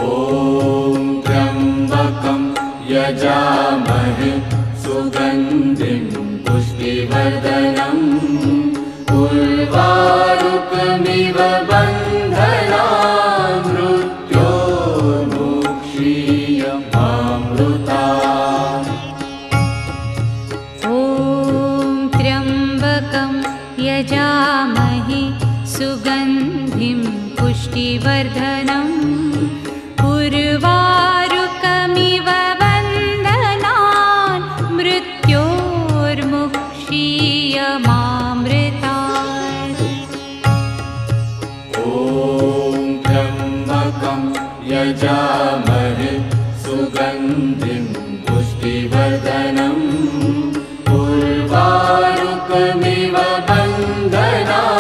ॐ त्र्यम्बकं यजामहे सुगन्धिं पुष्टिवर्धनम् उर्वारुकमिव बन्धनान् मृत्योर्मुक्षीयमामृतात्। ॐ त्र्यम्बकं यजामहे सुगन्धिं पुष्टिवर्धनम् उर्वारुकमिव बन्धनान् मृत्योर्मुक्षीयमामृतात्। ॐ त्र्यम्बकं यजामहे सुगन्धिं पुष्टिवर्धनम् उर्वारुकमिव बन्धनान्